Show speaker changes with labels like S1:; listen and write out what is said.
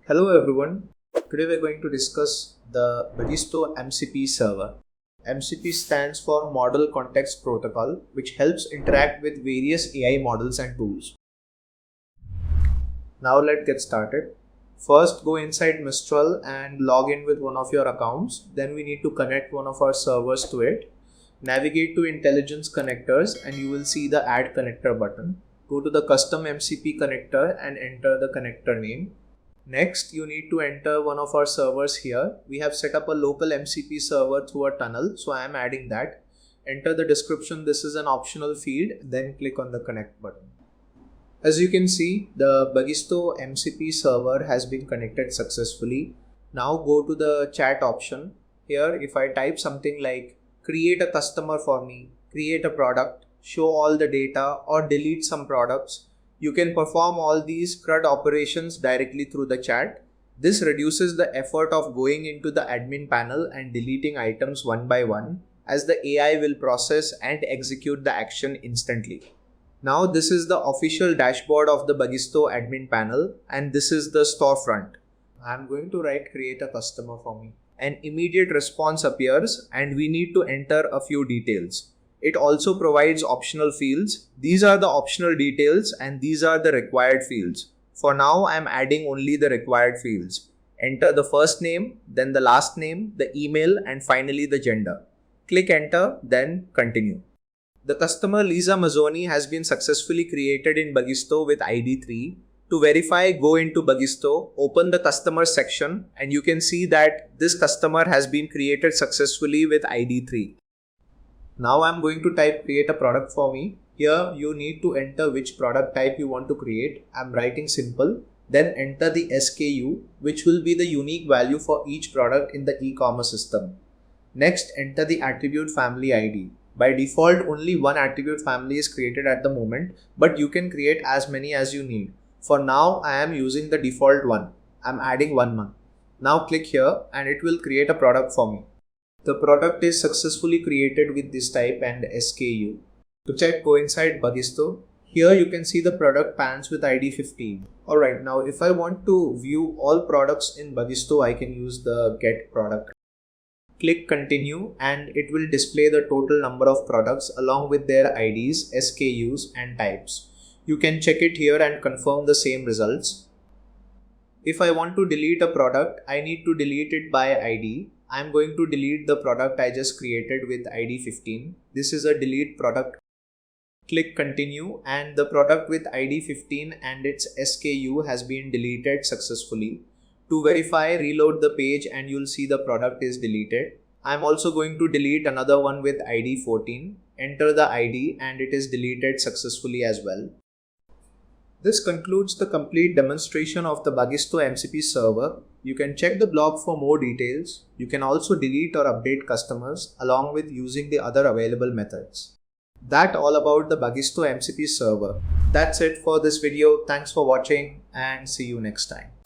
S1: Hello everyone, today we're going to discuss the Bagisto MCP server. MCP stands for Model Context Protocol, which helps interact with various AI models and tools. Now let's get started. First, go inside Mistral and log in with one of your accounts. Then we need to connect one of our servers to it. Navigate to Intelligence Connectors and you will see the Add Connector button. Go to the Custom MCP connector and enter the connector name. Next, you need to enter one of our servers here. We have set up a local MCP server through a tunnel, so I am adding that. Enter the description, this is an optional field, then click on the connect button. As you can see, the Bagisto MCP server has been connected successfully. Now go to the chat option. Here, if I type something like create a customer for me, create a product, show all the data, or delete some products, you can perform all these CRUD operations directly through the chat. This reduces the effort of going into the admin panel and deleting items one by one, as the AI will process and execute the action instantly. Now this is the official dashboard of the Bagisto admin panel, and this is the storefront. I'm going to write create a customer for me. An immediate response appears and we need to enter a few details. It also provides optional fields. These are the optional details and these are the required fields. For now, I'm adding only the required fields. Enter the first name, then the last name, the email, and finally the gender. Click enter, then continue. The customer Lisa Mazzoni has been successfully created in Bagisto with ID 3. To verify, go into Bagisto, open the customer section, and you can see that this customer has been created successfully with ID 3. Now I'm going to type create a product for me. Here you need to enter which product type you want to create. I'm writing simple. Then enter the SKU, which will be the unique value for each product in the e-commerce system. Next, enter the attribute family ID. By default, only one attribute family is created at the moment, but you can create as many as you need. For now, I am using the default one. I'm adding one month. Now click here and it will create a product for me. The product is successfully created with this type and SKU. To check, go inside Bagisto. Here you can see the product pants with ID 15. Alright, now if I want to view all products in Bagisto, I can use the get product. Click continue and it will display the total number of products along with their IDs, SKUs and types. You can check it here and confirm the same results. If I want to delete a product, I need to delete it by ID. I'm going to delete the product I just created with ID 15. This is a delete product. Click continue and the product with ID 15 and its SKU has been deleted successfully. To verify, reload the page and you'll see the product is deleted. I'm also going to delete another one with ID 14. Enter the ID and it is deleted successfully as well. This concludes the complete demonstration of the Bagisto MCP server. You can check the blog for more details. You can also delete or update customers along with using the other available methods. That's all about the Bagisto MCP server. That's it for this video. Thanks for watching and see you next time.